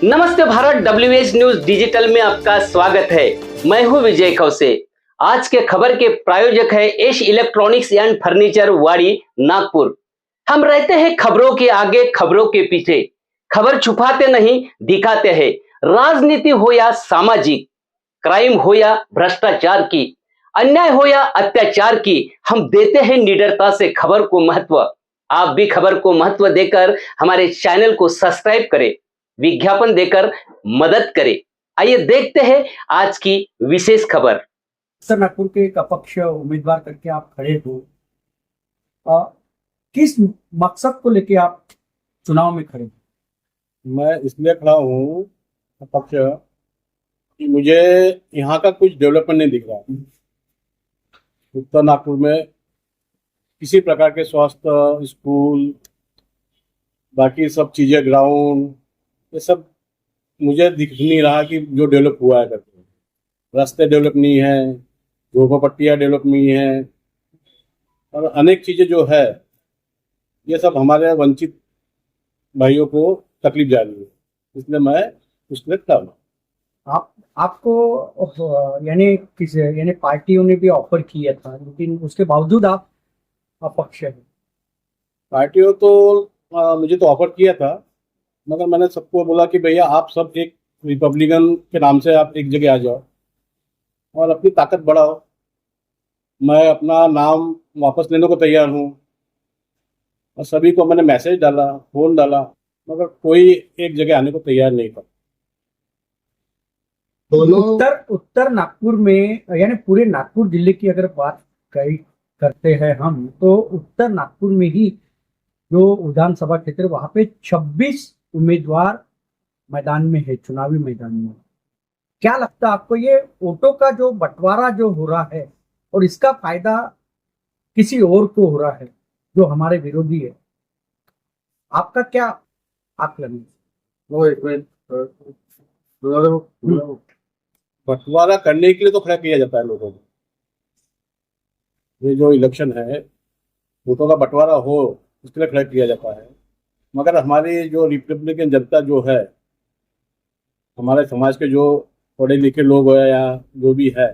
नमस्ते Bharat, WH news digital में आपका स्वागत है। मैं हूं विजय खौसे। आज के खबर के प्रायोजक है एश इलेक्ट्रॉनिक्स एंड फर्नीचर, वाड़ी, नागपुर। हम रहते हैं खबरों के आगे, खबरों के पीछे। खबर छुपाते नहीं, दिखाते हैं। राजनीति हो या सामाजिक, क्राइम हो या भ्रष्टाचार की, अन्याय हो या अत्याचार की, हम देते हैं निडरता से खबर को महत्व। आप भी खबर को महत्व देकर हमारे चैनल को सब्सक्राइब करें, विज्ञापन देकर मदद करें। आइए देखते हैं आज की विशेष खबर। उत्तर नागपुर के एक अपक्ष उम्मीदवार करके आप खड़े हो, किस मकसद को लेके आप चुनाव में खड़े हो? मैं इसलिए खड़ा हूँ अपक्ष कि मुझे यहाँ का कुछ डेवलपमेंट नहीं दिख रहा। उत्तर नागपुर में किसी प्रकार के स्वास्थ्य, स्कूल, बाकी सब चीज़ें, ग्राउंड, ये सब मुझे दिख नहीं रहा कि जो डेवलप हुआ है करके। रास्ते डेवलप नहीं है, झोपड़पट्टियाँ डेवलप नहीं है, और अनेक चीज़ें जो है ये सब हमारे वंचित भाइयों को तकलीफ जा रही है। इसलिए मैं उसके लिए खड़ा हूँ। आपको यानी पार्टियों ने भी ऑफर किया था, लेकिन उसके बावजूद आप अपक्ष हैं। पार्टियों तो मुझे तो ऑफर किया था, मगर मैंने सबको बोला कि भैया आप सब एक रिपब्लिकन के नाम से आप एक जगह आ जाओ और अपनी ताकत बढ़ाओ। मैं अपना नाम वापस लेने को तैयार हूँ, और सभी को मैंने मैसेज डाला, फोन डाला, मगर कोई एक जगह आने को तैयार नहीं था। उत्तर नागपुर में, यानी पूरे नागपुर जिले की अगर बात करते हैं हम, तो उत्तर नागपुर में ही जो विधानसभा क्षेत्र, वहां पे 26 उम्मीदवार मैदान में है, चुनावी मैदान में। क्या लगता है आपको, ये वोटों का जो बंटवारा जो हो रहा है और इसका फायदा किसी और को हो रहा है जो हमारे विरोधी है? आपका क्या आकलन है? बंटवारा करने के लिए तो खड़ा किया जाता है लोगों को। ये जो इलेक्शन है, वोटों का बंटवारा हो उसके लिए खड़ा किया जाता है। मगर हमारी जो रिपब्लिकन जनता जो है, हमारे समाज के जो पढ़े लिखे लोग हैं या जो भी है,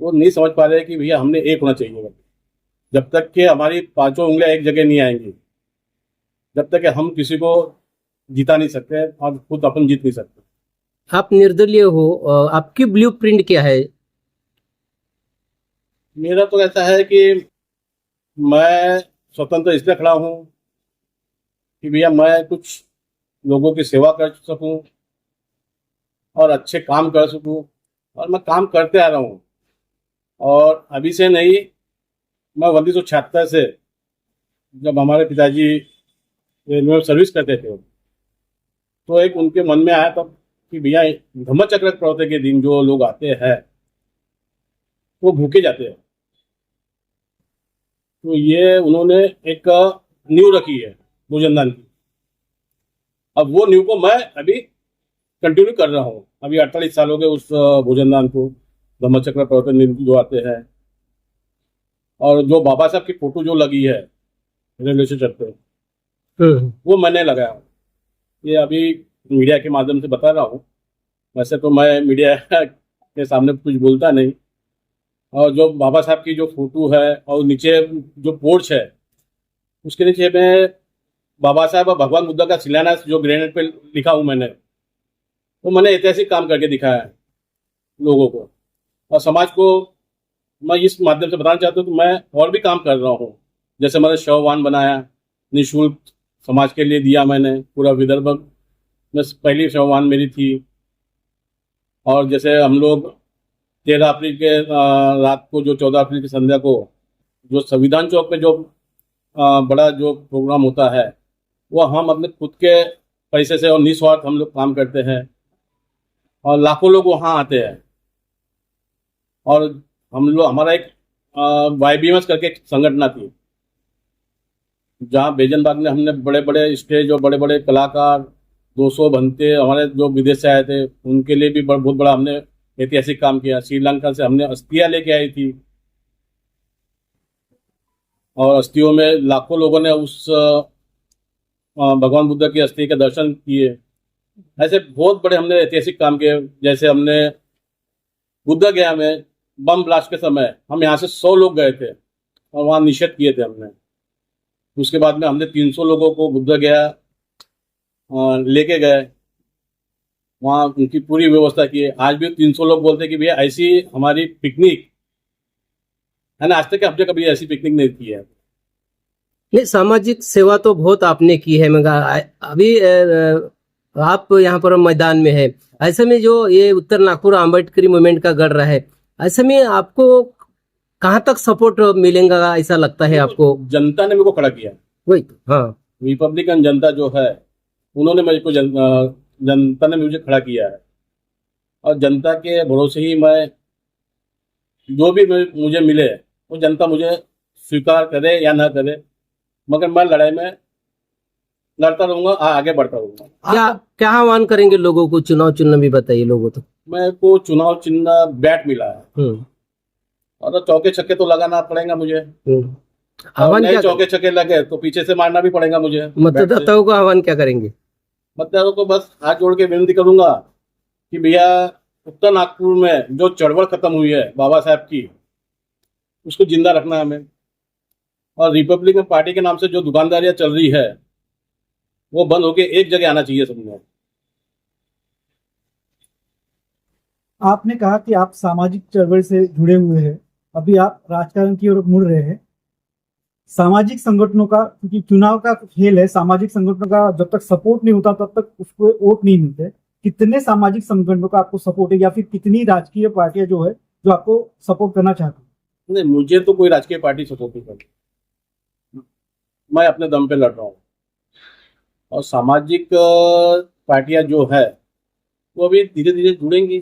वो नहीं समझ पा रहे कि भैया हमने एक होना चाहिए। जब तक कि हमारी पांचों उंगलियां एक जगह नहीं आएंगी, जब तक कि हम किसी को जीता नहीं सकते और खुद अपन जीत नहीं सकते। आप निर्दलीय हो, आपकी ब्लूप्रिंट क्या है? मेरा तो ऐसा है कि मैं स्वतंत्र इसलिए खड़ा हूँ कि भैया मैं कुछ लोगों की सेवा कर सकूं और अच्छे काम कर सकूं, और मैं काम करते आ रहा हूँ। और अभी से नहीं, मैं 1976 से, जब हमारे पिताजी रेलवे में सर्विस करते थे, तो एक उनके मन में आया तब कि भैया धम्म चक्र प्रवर्तन के दिन जो लोग आते हैं वो भूखे जाते हैं। तो ये उन्होंने एक नींव रखी है भोजन दान की। अब वो नींव को मैं अभी कंटिन्यू कर रहा हूँ। अभी 48 साल हो गए उस भोजन दान को, धम्म चक्र प्रवर्तन दिन जो आते हैं। और जो बाबा साहब की फोटो जो लगी है रेलवे स्टेशन पे, वो मैंने लगाया। ये अभी मीडिया के माध्यम से बता रहा हूँ। वैसे तो मैं मीडिया के सामने कुछ बोलता नहीं। और जो बाबा साहब की जो फोटो है और नीचे जो पोर्च है, उसके नीचे में बाबा साहब और भगवान बुद्ध का शिलान्यास जो ग्रेनेड पे लिखा हूँ मैंने ऐतिहासिक काम करके दिखाया है लोगों को और समाज को। मैं इस माध्यम से बताना चाहता हूँ कि मैं और भी काम कर रहा हूँ। जैसे मैंने शववान बनाया, निःशुल्क समाज के लिए दिया मैंने। पूरा विदर्भ में पहली शववान मेरी थी। और जैसे हम लोग 13 अप्रैल के रात को, जो 14 अप्रैल की संध्या को, जो संविधान चौक पे जो बड़ा जो प्रोग्राम होता है, वो हम अपने खुद के पैसे से और निस्वार्थ हम लोग काम करते हैं। और लाखों लोग वहाँ आते हैं। और हम लोग, हमारा एक YBMS करके एक संगठन थी, जहाँ बेजनबाग में हमने बड़े बड़े स्टेज और बड़े बड़े कलाकार 200 बनते हमारे जो विदेश से आए थे, उनके लिए भी बहुत बड़ा हमने ऐतिहासिक काम किया। श्रीलंका से हमने अस्थियाँ लेके आई थी, और अस्थियों में लाखों लोगों ने उस भगवान बुद्ध की अस्थि के दर्शन किए। ऐसे बहुत बड़े हमने ऐतिहासिक काम किए, जैसे हमने बुद्ध गया में बम ब्लास्ट के समय हम यहाँ से 100 लोग गए थे और वहाँ निषेध किए थे हमने। उसके बाद में हमने 300 लोगों को बुद्ध गया लेके गए, वहाँ उनकी पूरी व्यवस्था की है। आज भी 300 लोग बोलते हैं कि भैया ऐसी हमारी पिकनिक है ना, आज तक हमने कभी ऐसी पिकनिक नहीं की है। नहीं, सामाजिक सेवा तो बहुत आपने की है, मगर अभी आप यहाँ पर मैदान में है, ऐसे में जो ये उत्तर नागपुर आम्बेडकरी मूवमेंट का गढ़ रहा है, ऐसे में आपको कहाँ तक सपोर्ट मिलेगा ऐसा लगता है आपको? जनता ने मेरे को खड़ा किया, वही तो, हाँ, रिपब्लिकन जनता जो है उन्होंने मेरे को जनता ने मुझे खड़ा किया है, और जनता के भरोसे ही मैं जो भी मुझे मिले वो जनता मुझे स्वीकार करे या ना करे, मगर मैं लड़ाई में लड़ता रहूंगा, आगे बढ़ता रहूंगा। क्या क्या आह्वान करेंगे लोगों को? चुनाव चिन्ह भी बताइए लोगों तो। मेरे को चुनाव चिन्ह बैट मिला है और चौके छक्के तो लगाना पड़ेगा मुझे। आह्वान क्या चौके छक्के लगे तो पीछे से मारना भी पड़ेगा मुझे। मतदाताओं को आह्वान क्या करेंगे? मतदाताओं को बस हाथ जोड़ के विनती करूंगा कि भैया उत्तर नागपुर में जो चढ़वड़ खत्म हुई है बाबा साहब की, उसको जिंदा रखना है हमें, और रिपब्लिकन पार्टी के नाम से जो दुकानदारियां चल रही है वो बंद होके एक जगह आना चाहिए सबने। आपने कहा कि आप सामाजिक चळवळ से जुड़े हुए हैं, अभी आप राजकारण की ओर मुड़ रहे हैं। सामाजिक संगठनों का, क्योंकि चुनाव का खेल है, सामाजिक संगठनों का जब तक सपोर्ट नहीं होता तब तक उसको वोट नहीं मिलते। कितने सामाजिक संगठनों का आपको सपोर्ट है, या फिर कितनी राजकीय पार्टियां जो है जो आपको सपोर्ट करना चाहती है? नहीं, मुझे तो कोई राजकीय पार्टी सपोर्ट नहीं करती, मैं अपने दम पे लड़ रहा हूँ। और सामाजिक पार्टियां जो है वो अभी धीरे धीरे जुड़ेंगी,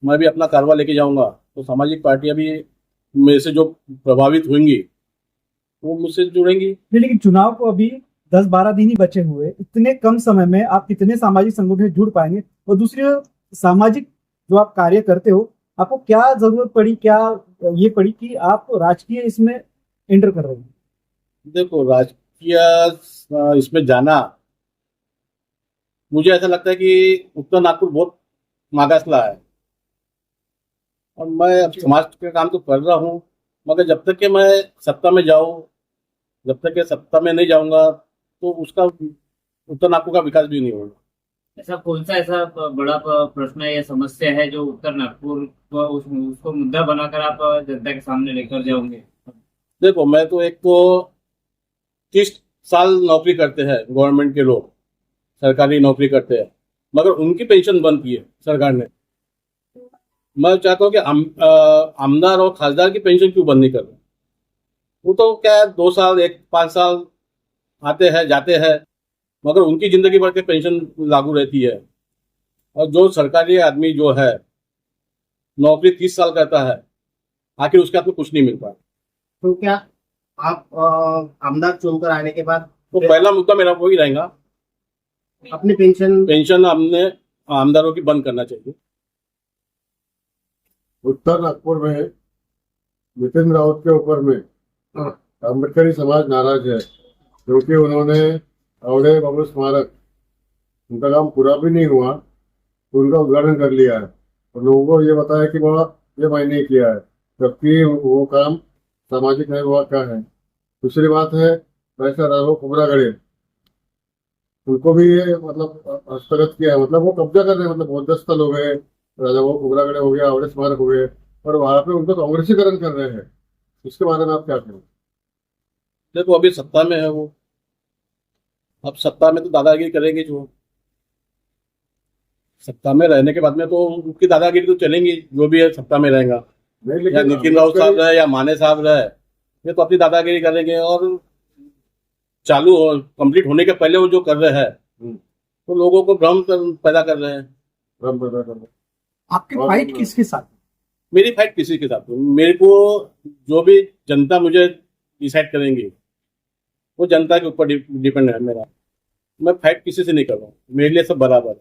मैं भी अपना कारवा लेके जाऊंगा, तो सामाजिक पार्टियां भी मेरे से जो प्रभावित होंगी वो मुझसे जुड़ेंगी। लेकिन चुनाव को अभी 10-12 दिन ही बचे हुए, इतने कम समय में आप कितने सामाजिक संगठन में जुड़ पाएंगे? और दूसरी सामाजिक जो आप कार्य करते हो, आपको क्या जरूरत पड़ी, क्या ये पड़ी कि आप राजकीय इसमें एंटर कर रहे हैं? देखो, राजकीय इसमें जाना, मुझे ऐसा लगता है कि उत्तर नागपुर बहुत मागासला है, और मैं अब समाज के काम तो कर रहा हूँ, मगर जब तक कि मैं सत्ता में जाऊँ, जब तक कि सत्ता में नहीं जाऊंगा तो उसका उत्तर नागपुर का विकास भी नहीं होगा। ऐसा कौन सा ऐसा बड़ा प्रश्न है या समस्या है जो उत्तर नागपुर को उसको मुद्दा बनाकर आप जनता के सामने लेकर जाओगे? देखो, मैं तो एक तो 30 साल नौकरी करते हैं गवर्नमेंट के लोग, सरकारी नौकरी करते हैं, मगर उनकी पेंशन बंद की है सरकार ने। मैं चाहता हूँ कि आमदार और खासदार की पेंशन क्यों बंद नहीं कर रहे? वो तो क्या 2 साल 5 साल आते हैं जाते हैं, मगर उनकी जिंदगी भर के पेंशन लागू रहती है। और जो सरकारी आदमी जो है नौकरी 30 साल करता है, आखिर उसके हाथ में कुछ नहीं मिल पाता। तो क्या आप आमदार चुनकर आने के बाद तो पहला मुद्दा मेरा वही रहेगा, अपनी पेंशन हमने आमदारों की बंद करना चाहिए। उत्तर नागपुर में नितिन राउत के ऊपर में अम्बेडकरी समाज नाराज है, क्योंकि उन्होंने आवड़े बाबू स्मारक, उनका काम पूरा भी नहीं हुआ, उनका उद्घाटन कर लिया है और लोगों को ये बताया कि वह ये मैंने किया है, जबकि वो काम सामाजिक न्याय विभाग का है। दूसरी बात है, वैसा राघव कुबरागड़े, उनको भी ये मतलब हस्तगत किया है, मतलब वो कब्जा कर रहे हैं, मतलब बहुत 10 स्थल हो गए, राघव कुबरागड़े हो गया, आवड़े स्मारक हो गए, और वहां पे उनको कांग्रेसीकरण कर रहे हैं। इसके बारे में आप क्या कहें? देखो, अभी सत्ता में है वो, अब सत्ता में तो दादागिरी करेंगे, जो सत्ता में रहने के बाद में तो उनकी दादागिरी तो चलेंगी, जो भी है सत्ता में रहेगा, या नितिन राउत साहब रहे या माने साहब रहे, ये तो अपनी दादागिरी करेंगे। और चालू कंप्लीट होने के पहले वो जो कर रहे हैं तो लोगों को भ्रम पैदा कर रहे हैं। भ्रम पैदा कर रहे हैं। आपकी फाइट किसके साथ? मेरी फाइट किसी के साथ, मेरे को जो भी जनता मुझे डिसाइड करेंगी वो जनता के ऊपर डिपेंड है मेरा। मैं फाइट किसी से नहीं कर रहा हूँ, मेरे लिए सब बराबर है।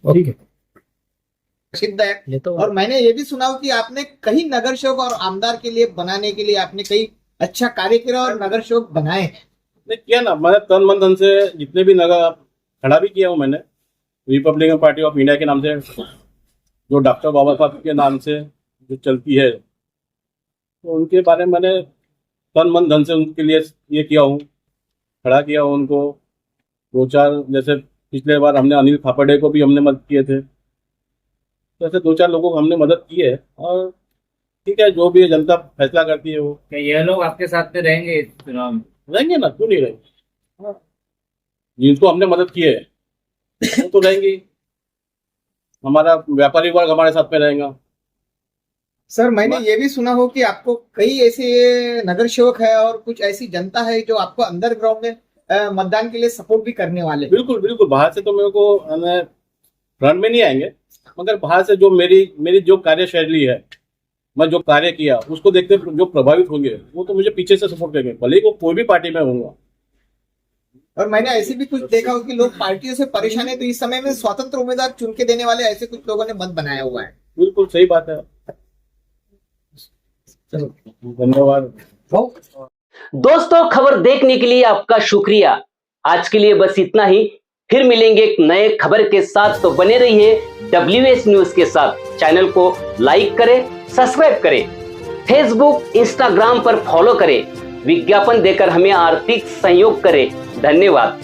ओके, प्रसिद्ध है। ये तो और मैंने ये भी सुना कि आपने कई नगर सेवक और आमदार के लिए बनाने के लिए आपने कई अच्छा कार्य किया और नगर सेवक बनाए। नहीं किया ना, मैं तन मन धन से जितने भी नगर खड़ा भी किया हूँ मैंने रिपब्लिकन पार्टी ऑफ इंडिया के नाम से, जो डॉक्टर बाबा साहब के नाम से जो चलती है, तो उनके बारे में मैंने तन मन धन से उनके लिए ये किया हूँ, खड़ा किया हूँ उनको। 2-4 जैसे पिछले बार हमने अनिल खापड़े को भी हमने मदद किए थे, तो ऐसे 2-4 लोगों को हमने मदद की है। और ठीक है, जो भी है जनता फैसला करती है वो। क्या यह लोग आपके साथ में रहेंगे इस चुनाव में? रहेंगे ना, क्यों नहीं रहेंगे। जिनको हमने मदद की है वो तो रहेंगे। हमारा व्यापारी वर्ग हमारे साथ में रहेगा। सर मैंने ये भी सुना हो कि आपको कई ऐसे नगर सेवक है और कुछ ऐसी जनता है जो आपको अंडरग्राउंड में मतदान के लिए सपोर्ट भी करने वाले। बिल्कुल बिल्कुल, बाहर से तो मेरे को फ्रंट में नहीं आएंगे, मगर बाहर से जो मेरी जो कार्यशैली है, मैं जो कार्य किया उसको देखते जो प्रभावित होंगे वो तो मुझे पीछे से सपोर्ट करेंगे, भले ही वो कोई भी पार्टी में होगा। और मैंने ऐसे भी कुछ देखा हो कि लोग पार्टियों से परेशान है, तो इस समय में स्वतंत्र उम्मीदवार चुन के देने वाले ऐसे कुछ लोगों ने मत बनाया हुआ है। बिल्कुल सही बात है। धन्यवाद दोस्तों, खबर देखने के लिए आपका शुक्रिया। आज के लिए बस इतना ही, फिर मिलेंगे एक नए खबर के साथ। तो बने रहिए WS न्यूज के साथ। चैनल को लाइक करें, सब्सक्राइब करें, फेसबुक इंस्टाग्राम पर फॉलो करें, विज्ञापन देकर हमें आर्थिक सहयोग करें। धन्यवाद।